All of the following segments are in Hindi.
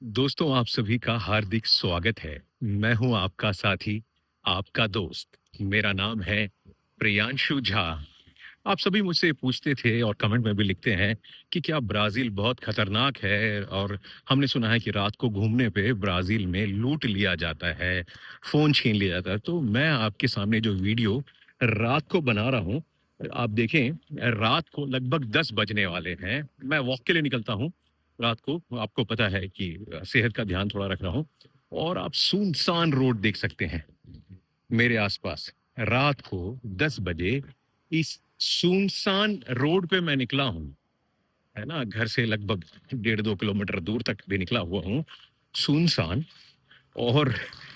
दोस्तों, आप सभी का हार्दिक स्वागत है। मैं हूं आपका साथी, आपका दोस्त। मेरा नाम है प्रियांशु झा। आप सभी मुझसे पूछते थे और कमेंट में भी लिखते हैं कि क्या ब्राज़ील बहुत खतरनाक है, और हमने सुना है कि रात को घूमने पे ब्राज़ील में लूट लिया जाता है, फ़ोन छीन लिया जाता है। तो मैं आपके सामने जो वीडियो रात को बना रहा हूँ, आप देखें, रात को लगभग 10 बजने वाले हैं। मैं वॉक के लिए निकलता हूँ रात को, आपको पता है कि सेहत का ध्यान थोड़ा रख रहा हूँ, और आप सुनसान रोड देख सकते हैं मेरे आसपास। रात को 10 बजे इस सुनसान रोड पे मैं निकला हूँ, है ना? घर से लगभग 1.5-2 किलोमीटर दूर तक भी निकला हुआ हूँ, सुनसान। और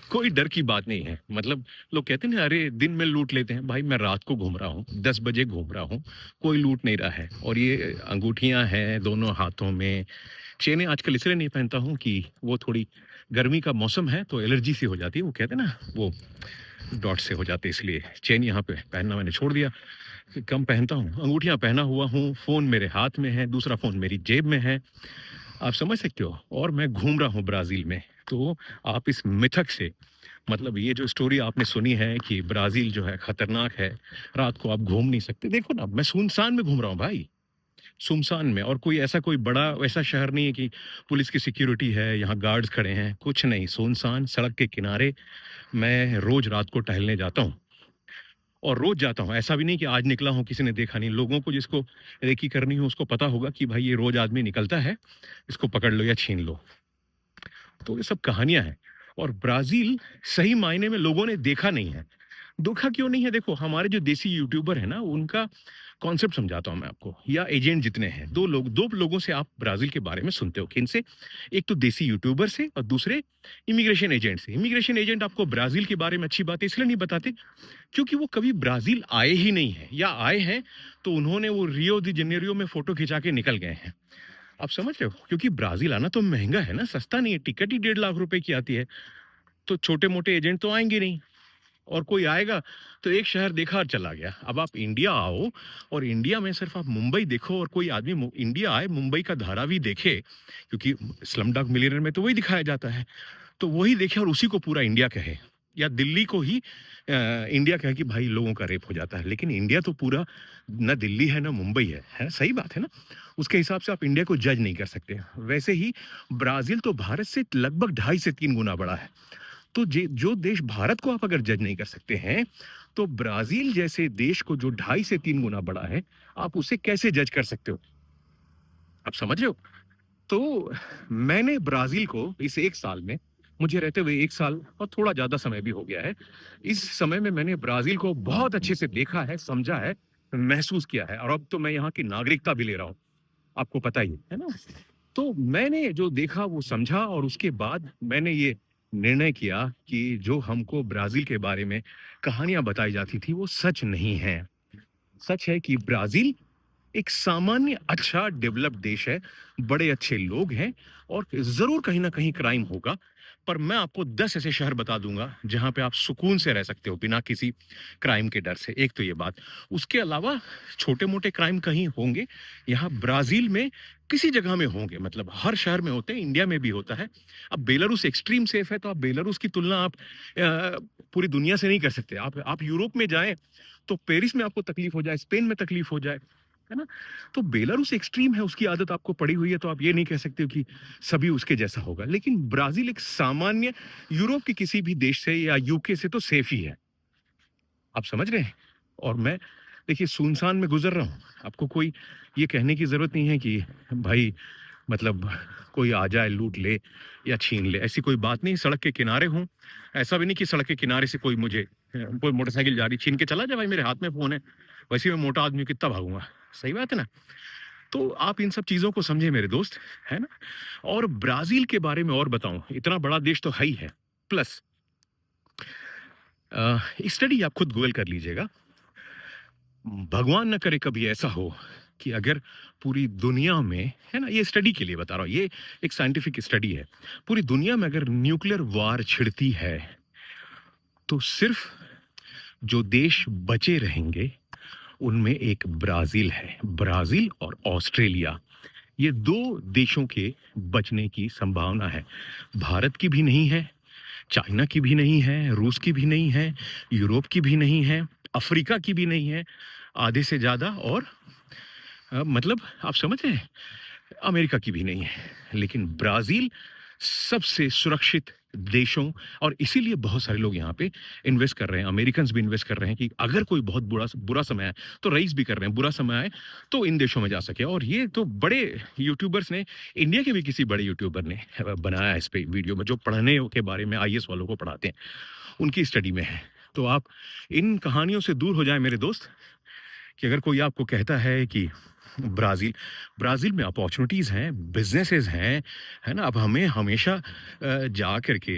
कोई डर की बात नहीं है। मतलब लोग कहते हैं ना, अरे दिन में लूट लेते हैं। भाई मैं रात को घूम रहा हूँ, 10 बजे घूम रहा हूँ, कोई लूट नहीं रहा है। और ये अंगूठियाँ हैं दोनों हाथों में। चेनें आजकल इसलिए नहीं पहनता हूँ कि वो थोड़ी, गर्मी का मौसम है तो एलर्जी सी हो जाती है, वो कहते हैं ना, वो डॉट से हो जाते हैं, इसलिए चेन यहाँ पे पहनना मैंने छोड़ दिया। कम पहनता हूँ, अंगूठियाँ पहना हुआ हूँ, फ़ोन मेरे हाथ में है, दूसरा फ़ोन मेरी जेब में है। आप समझ सकते हो, और मैं घूम रहा हूँ ब्राज़ील में। तो आप इस मिथक से, मतलब ये जो स्टोरी आपने सुनी है कि ब्राज़ील जो है खतरनाक है, रात को आप घूम नहीं सकते, देखो ना, मैं सुनसान में घूम रहा हूँ भाई। सुनसान में, और कोई ऐसा, कोई बड़ा वैसा शहर नहीं है कि पुलिस की सिक्योरिटी है, यहाँ गार्ड्स खड़े हैं, कुछ नहीं, सुनसान सड़क के किनारे। मैं रोज रात को टहलने जाता हूँ, और रोज जाता हूँ। ऐसा भी नहीं कि आज निकला हूँ किसी ने देखा नहीं। लोगों को, जिसको रेकी करनी हो, उसको पता होगा कि भाई ये रोज आदमी निकलता है, इसको पकड़ लो या छीन लो। तो ये सब कहानियां हैं। और ब्राजील सही मायने में लोगों ने देखा नहीं है। धोखा क्यों नहीं है? देखो, हमारे जो देसी यूट्यूबर है ना, उनका कॉन्सेप्ट समझाता हूँ मैं आपको, या एजेंट जितने हैं, दो लोगों से आप ब्राजील के बारे में सुनते हो। किनसे? एक तो देसी यूट्यूबर से, और दूसरे इमिग्रेशन एजेंट से। इमिग्रेशन एजेंट आपको ब्राजील के बारे में अच्छी बातें इसलिए नहीं बताते क्योंकि वो कभी ब्राजील आए ही नहीं है, या आए हैं तो उन्होंने वो रियो दी जेनेरियो में फोटो खिंचा के निकल गए हैं। आप समझ रहे हो? क्योंकि ब्राजील आना तो महंगा है ना, सस्ता नहीं है। टिकट ही 1.5 लाख रुपए की आती है। तो छोटे मोटे एजेंट तो आएंगे नहीं, और कोई आएगा तो एक शहर देखा और चला गया। अब आप इंडिया आओ, और इंडिया में सिर्फ आप मुंबई देखो, और कोई आदमी इंडिया आए, मुंबई का धारावी देखे, क्योंकि स्लम डॉग मिलियनेयर में तो वही दिखाया जाता है, तो वही देखे और उसी को पूरा इंडिया कहे, या दिल्ली को ही इंडिया कहे कि भाई लोगों का रेप हो जाता है। लेकिन इंडिया तो पूरा न दिल्ली है न मुंबई है सही बात है ना? उसके हिसाब से आप इंडिया को जज नहीं कर सकते। वैसे ही ब्राजील तो भारत से लगभग 2.5 से 3 गुना बड़ा है। तो जो देश भारत को आप अगर जज नहीं कर सकते हैं, तो ब्राजील जैसे देश को, जो 2.5 से 3 गुना बड़ा है, आप उसे कैसे जज कर सकते हो? आप समझ रहे हो? तो मैंने ब्राजील को इस 1 साल में, मुझे रहते हुए 1 साल और थोड़ा ज्यादा समय भी हो गया है, इस समय में मैंने ब्राजील को बहुत अच्छे से देखा है, समझा है, महसूस किया है, और अब तो मैं यहाँ की नागरिकता भी ले रहा हूँ। आपको पता ही है ना? तो मैंने जो देखा वो समझा, और उसके बाद मैंने ये निर्णय किया कि जो हमको ब्राजील के बारे में कहानियां बताई जाती थी वो सच नहीं है। सच है कि ब्राजील एक सामान्य अच्छा डेवलप्ड देश है, बड़े अच्छे लोग हैं, और ज़रूर कहीं न कहीं क्राइम होगा, पर मैं आपको 10 ऐसे शहर बता दूँगा, जहाँ पे आप सुकून से रह सकते हो, बिना किसी क्राइम के डर से। एक तो ये बात। उसके अलावा छोटे-मोटे क्राइम कहीं होंगे, यहाँ ब्राज़ील में किसी जगह में होंगे, मतलब हर शहर में होते हैं, इंडिया में भी होता है। अब बेलारूस एक्सट्रीम सेफ है, तो आप बेलारूस की तुलना आप पूरी दुनिया से नहीं कर सकते। आप यूरोप में जाएँ, तो पेरिस में आपको तकलीफ हो जाए, स्पेन में तकलीफ हो जाए, है ना? तो बेलारूस एक्सट्रीम है, उसकी आदत आपको पड़ी हुई है, तो आप ये नहीं कह सकते हो कि सभी उसके जैसा होगा। लेकिन ब्राज़ील एक सामान्य यूरोप के किसी भी देश से या यूके से तो सेफ ही है। आप समझ रहे हैं? और मैं, देखिए, सुनसान में गुज़र रहा हूँ। आपको कोई ये कहने की ज़रूरत नहीं है कि भाई, मतलब कोई आ जाए, लूट ले या छीन ले, ऐसी कोई बात नहीं। सड़क के किनारे हूँ। ऐसा भी नहीं कि सड़क के किनारे से कोई मुझे कोई मोटरसाइकिल जा रही, छीन के चला जाए, भाई मेरे हाथ में फ़ोन है। वैसे ही मैं मोटा आदमी हूँ, कितना भागूँगा? सही बात है ना? तो आप इन सब चीज़ों को समझें मेरे दोस्त, है ना? और ब्राज़ील के बारे में और बताऊँ, इतना बड़ा देश तो है ही है। प्लस स्टडी आप खुद गूगल कर लीजिएगा। भगवान ना करे कभी ऐसा हो कि अगर पूरी दुनिया में, है ना, ये स्टडी के लिए बता रहा हूँ, ये एक साइंटिफिक स्टडी है। पूरी दुनिया में अगर न्यूक्लियर वार छिड़ती है, तो सिर्फ जो देश बचे रहेंगे, उनमें एक ब्राज़ील है। ब्राज़ील और ऑस्ट्रेलिया। ये 2 देशों के बचने की संभावना है। भारत की भी नहीं है, चाइना की भी नहीं है, रूस की भी नहीं है, यूरोप की भी नहीं है, अफ्रीका की भी नहीं है, आधे से ज़्यादा और मतलब आप समझ रहे हैं? अमेरिका की भी नहीं है। लेकिन ब्राज़ील सबसे सुरक्षित देशों और इसीलिए बहुत सारे लोग यहाँ पे इन्वेस्ट कर रहे हैं। अमेरिकन्स भी इन्वेस्ट कर रहे हैं कि अगर कोई बहुत बुरा समय आए, तो रईस भी कर रहे हैं, बुरा समय आए, तो इन देशों में जा सके और ये तो बड़े यूट्यूबर्स ने, इंडिया के भी किसी बड़े यूट्यूबर ने बनाया है इस पे वीडियो में, जो पढ़ने के बारे में आईएएस वालों को पढ़ाते हैं, उनकी स्टडी में है। तो आप इन कहानियों से दूर हो जाएँ मेरे दोस्त, कि अगर कोई आपको कहता है कि ब्राज़ील ब्राज़ील में अपॉर्च्युनिटीज़ हैं, बिज़नेसेस हैं, है ना? अब हमें हमेशा जा कर के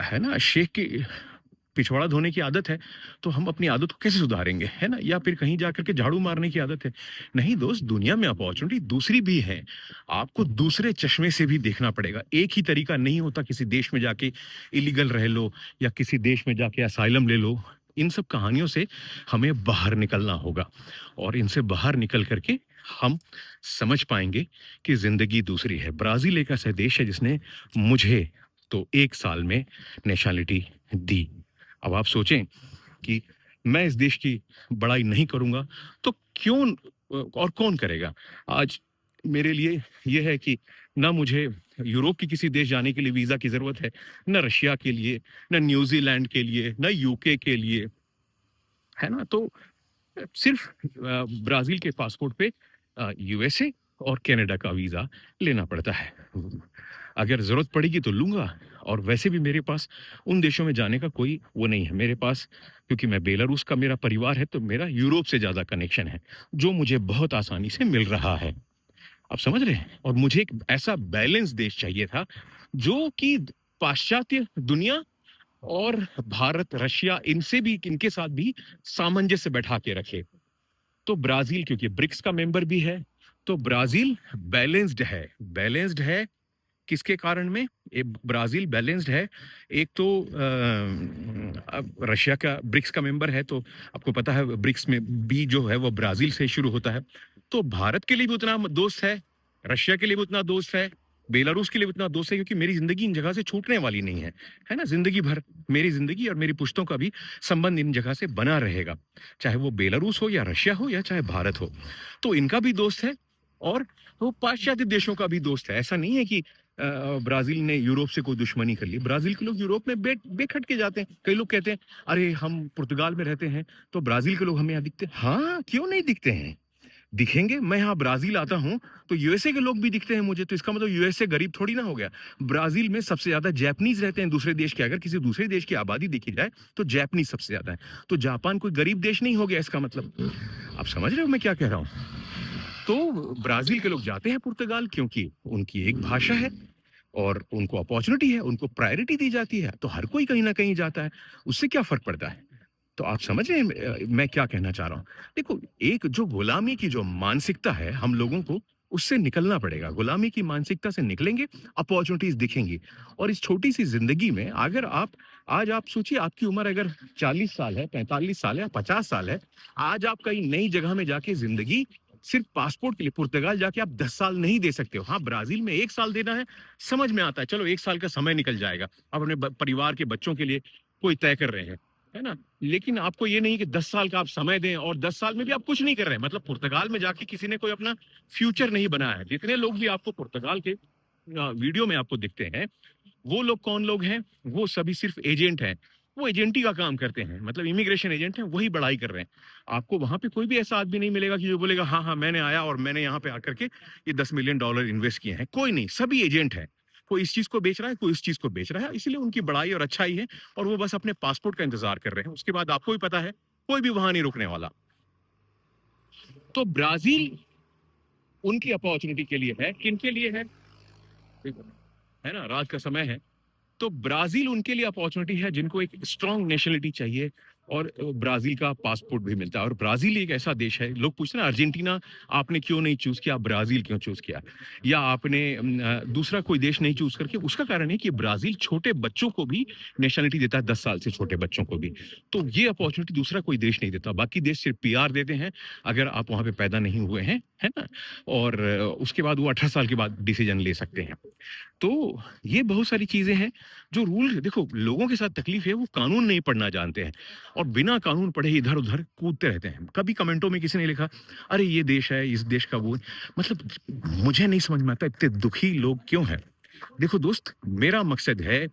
है ना? शेख की पिछवाड़ा धोने की आदत है, तो हम अपनी आदत को कैसे सुधारेंगे, है ना? या फिर कहीं जा कर के झाड़ू मारने की आदत है। नहीं दोस्त, दुनिया में अपॉर्च्युनिटी दूसरी भी है। आपको दूसरे चश्मे से भी देखना पड़ेगा। एक ही तरीका नहीं होता किसी देश में जाके इलीगल रह लो या किसी देश में जाके असाइलम ले लो। इन सब कहानियों से हमें बाहर निकलना होगा और इनसे बाहर निकल कर के हम समझ पाएँगे कि ज़िंदगी दूसरी है। ब्राज़ील एक ऐसा देश है जिसने मुझे तो 1 साल में नेशनैलिटी दी। अब आप सोचें कि मैं इस देश की बड़ाई नहीं करूँगा, तो क्यों और कौन करेगा? आज मेरे लिए ये है कि ना मुझे यूरोप के किसी देश जाने के लिए वीज़ा की ज़रूरत है, ना रशिया के लिए, ना न्यूज़ीलैंड के लिए, ना यूके के लिए, है ना? तो सिर्फ़ ब्राज़ील के पासपोर्ट पे यूएसए और कनाडा का वीज़ा लेना पड़ता है। अगर ज़रूरत पड़ेगी तो लूँगा और वैसे भी मेरे पास उन देशों में जाने का कोई वो नहीं है। मेरे पास क्योंकि मैं बेलारूस का मेरा परिवार है, तो मेरा यूरोप से ज़्यादा कनेक्शन है, जो मुझे बहुत आसानी से मिल रहा है। आप समझ रहे हैं? और मुझे एक ऐसा बैलेंस देश चाहिए था, जो कि पाश्चात्य दुनिया और भारत, रशिया इनसे भी इनके साथ भी सामंजस्य बैठा के रखे। तो ब्राज़ील क्योंकि ब्रिक्स का मेंबर भी है, तो ब्राज़ील बैलेंस्ड है। बैलेंस्ड है किसके कारण में? ब्राज़ील बैलेंस्ड है, एक तो अब रशिया का ब्रिक्स का मेंबर है, तो आपको पता है ब्रिक्स में बी जो है वो ब्राज़ील से शुरू होता है। तो भारत के लिए भी उतना दोस्त है, रशिया के लिए भी उतना दोस्त है, बेलारूस के लिए भी उतना दोस्त है क्योंकि मेरी ज़िंदगी इन जगह से छूटने वाली नहीं है ना? ज़िंदगी भर मेरी ज़िंदगी और मेरी पुश्तों का भी संबंध इन जगह से बना रहेगा, चाहे वो बेलारूस हो या रशिया हो या चाहे भारत हो। तो इनका भी दोस्त है और वो पाश्चात्य देशों का भी दोस्त है। ऐसा नहीं है कि ब्राज़ील ने यूरोप से कोई दुश्मनी कर ली। ब्राज़ील के लोग यूरोप में बेखट के जाते हैं। कई लोग कहते हैं, "अरे! हम पुर्तगाल में रहते हैं, तो ब्राज़ील के लोग हमें यहाँ दिखते हैं।" हाँ, क्यों नहीं दिखते हैं? दिखेंगे। मैं यहाँ ब्राज़ील आता हूँ, तो यूएसए के लोग भी दिखते हैं मुझे, तो इसका मतलब यूएसए गरीब थोड़ी ना हो गया। ब्राज़ील में सबसे ज़्यादा जैपनीज़ रहते हैं दूसरे देश के। अगर किसी दूसरे देश की आबादी देखी जाए, तो जैपनीज़ सबसे ज़्यादा है। तो जापान कोई गरीब देश नहीं हो गया इसका मतलब। आप समझ रहे हो मैं क्या कह रहा हूँ? तो ब्राज़ील के लोग जाते हैं पुर्तगाल क्योंकि उनकी एक भाषा है और उनको अपॉर्च्युनिटी है, उनको प्रायोरिटी दी जाती है, तो हर कोई कहीं न कहीं जाता है। उससे क्या फ़र्क पड़ता है? तो आप समझ रहे हैं मैं क्या कहना चाह रहा हूँ? देखो, एक जो गुलामी की जो मानसिकता है, हम लोगों को उससे निकलना पड़ेगा। गुलामी की मानसिकता से निकलेंगे, अपॉर्च्युनिटीज़ दिखेंगी और इस छोटी-सी ज़िंदगी में अगर आप आज आप सोचिए आपकी उम्र अगर 40 साल है, 45 साल है या 50 साल है, आज आप कहीं नई जगह में जाके ज़िंदगी सिर्फ़ पासपोर्ट के लिए पुर्तगाल जाके आप 10 साल नहीं दे सकते हो। हाँ, ब्राज़ील में 1 साल देना है, समझ में आता है, चलो 1 साल का समय निकल जाएगा। आप अपने परिवार के बच्चों के लिए कोई तय कर रहे हैं, है ना? लेकिन आपको ये नहीं कि 10 साल का आप समय दें और 10 साल में भी आप कुछ नहीं कर रहे हैं। मतलब पुर्तगाल में जाके किसी ने कोई अपना फ्यूचर नहीं बनाया है। जितने लोग भी आपको पुर्तगाल के वीडियो में आपको दिखते हैं, वो लोग कौन लोग हैं? वो सभी सिर्फ़ एजेंट हैं। वो एजेंटी का काम करते हैं, मतलब इमिग्रेशन एजेंट हैं, वही बड़ाई कर रहे हैं। आपको वहाँ पे कोई भी ऐसा आदमी नहीं मिलेगा कि जो बोलेगा, "हाँ, हाँ, मैंने आया और मैंने यहाँ पे आकर के ये $10 मिलियन इन्वेस्ट किए हैं।" कोई नहीं, सभी एजेंट हैं। कोई इस चीज़ को बेच रहा है, कोई इस चीज़ को बेच रहा है, इसीलिए उनकी बड़ाई और अच्छाई है और वो बस अपने पासपोर्ट का इंतज़ार कर रहे हैं। उसके बाद आपको भी पता है, कोई भी वहाँ नहीं रुकने वाला। तो ब्राज़ील उनकी अपॉर्च्युनिटी के लिए है, किनके लिए है? है ना? रात का समय है। तो ब्राज़ील उनके लिए अपॉर्च्युनिटी है जिनको एक स्ट्रॉन्ग नेशनैलिटी चाहिए, और ब्राज़ील का पासपोर्ट भी मिलता है और ब्राज़ील एक ऐसा देश है, लोग पूछते हैं ना अर्जेंटीना आपने क्यों नहीं चूज़ किया, ब्राज़ील क्यों चूज़ किया? या आपने दूसरा कोई देश नहीं चूज़ करके उसका कारण है कि ब्राज़ील छोटे बच्चों को भी नेशनैलिटी देता है 10 साल से छोटे बच्चों को भी। तो ये अपॉर्च्युनिटी दूसरा कोई देश नहीं देता, बाकी देश सिर्फ़ पीआर देते हैं, अगर आप वहाँ पे पैदा नहीं हुए हैं, है ना? और उसके बाद वो 18 साल के बाद डिसीज़न ले सकते हैं। तो ये बहुत सारी चीज़ें हैं जो रूल देखो लोगों के साथ तकलीफ है वो कानून नहीं पढ़ना जानते हैं और बिना कानून पढ़े इधर-उधर कूदते रहते हैं। कभी कमेंटों में किसी ने लिखा, "अरे! ये देश है, इस देश का वो है।" मतलब मुझे नहीं समझ में आता इतने दुखी लोग क्यों हैं? देखो दोस्त, मेरा मकसद है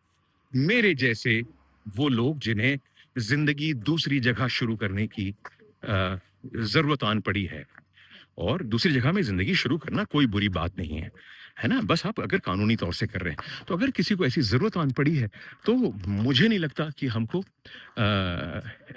मेरे जैसे वो लोग जिन्हें ज़िंदगी दूसरी जगह शुरू करने की ज़रूरत आन पड़ी है। और दूसरी जगह में ज़िंदगी शुरू करना कोई बुरी बात नहीं है। है ना? बस आप अगर कानूनी तौर से कर रहे हैं। तो अगर किसी को ऐसी ज़रूरत आन पड़ी है, तो मुझे नहीं लगता कि हमको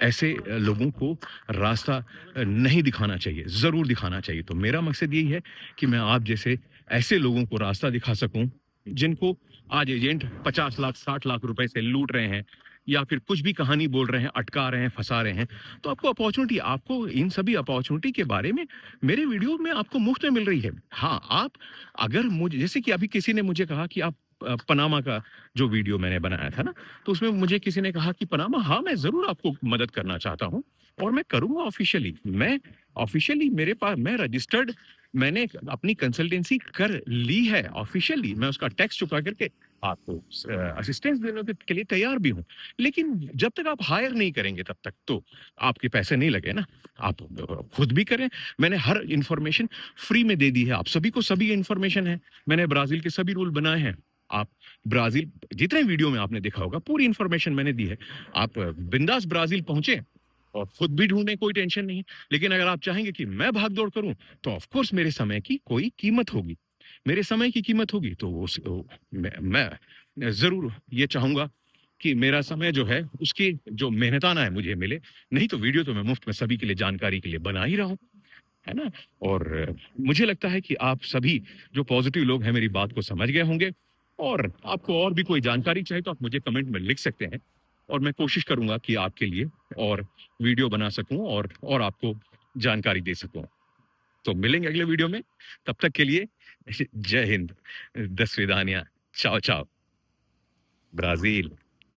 ऐसे लोगों को रास्ता नहीं दिखाना चाहिए, ज़रूर दिखाना चाहिए। तो मेरा मकसद यही है कि मैं आप जैसे ऐसे लोगों को रास्ता दिखा सकूँ, जिनको आज एजेंट 50 लाख, 60 लाख रुपए से लूट रहे हैं या फिर कुछ भी कहानी बोल रहे हैं, अटका रहे हैं, फँसा रहे हैं। तो आपको अपॉर्च्युनिटी आपको इन सभी अपॉर्च्युनिटी के बारे में मेरे वीडियो में आपको मुफ्त में मिल रही है। हाँ, आप अगर मुझे जैसे कि अभी किसी ने मुझे कहा कि आप पनामा का जो वीडियो मैंने बनाया था ना, तो उसमें मुझे किसी ने कहा कि पनामा हाँ, मैं ज़रूर आपको मदद करना चाहता हूँ और मैं करूँगा ऑफ़िशियली। मैं ऑफ़िशियली मेरे पास मैं रजिस्टर्ड मैंने अपनी कंसल्टेंसी कर ली है ऑफ़िशियली। मैं उसका टैक्स चुका करके आपको असिस्टेंस देने के लिए तैयार भी हूँ। लेकिन जब तक आप हायर नहीं करेंगे तब तक तो आपके पैसे नहीं लगे ना। आप खुद भी करें। मैंने हर इन्फॉर्मेशन फ्री में दे दी है। आप सभी को सभी इन्फॉर्मेशन है। मैंने ब्राज़ील के सभी रूल बनाए हैं। आप ब्राज़ील जितने वीडियो में आपने देखा होगा पूरी इन्फॉर्मेशन मैंने दी है। आप बिंदास ब्राज़ील पहुँचे और खुद भी ढूँढें कोई टेंशन नहीं है। लेकिन अगर आप चाहेंगे कि मैं भाग-दौड़ करूँ तो ऑफ़ कोर्स मेरे समय की कोई कीमत होगी। मेरे समय की कीमत होगी तो उस मैं ज़रूर ये चाहूँगा कि मेरा समय जो है उसकी जो मेहनताना है मुझे मिले। नहीं तो वीडियो तो मैं मुफ़्त में सभी के लिए जानकारी के लिए बना ही रहा हूँ। है ना? और मुझे लगता है कि आप सभी जो पॉज़िटिव लोग हैं मेरी बात को समझ गए होंगे और आपको और भी कोई जानकारी चाहिए तो आप मुझे कमेंट में लिख सकते हैं और मैं कोशिश करूँगा कि आपके लिए और वीडियो बना सकूँ और आपको जानकारी दे सकूँ। तो मिलेंगे अगले वीडियो में, तब तक के लिए जय हिंद, दस विदानिया, चाओ चाओ, ब्राज़ील।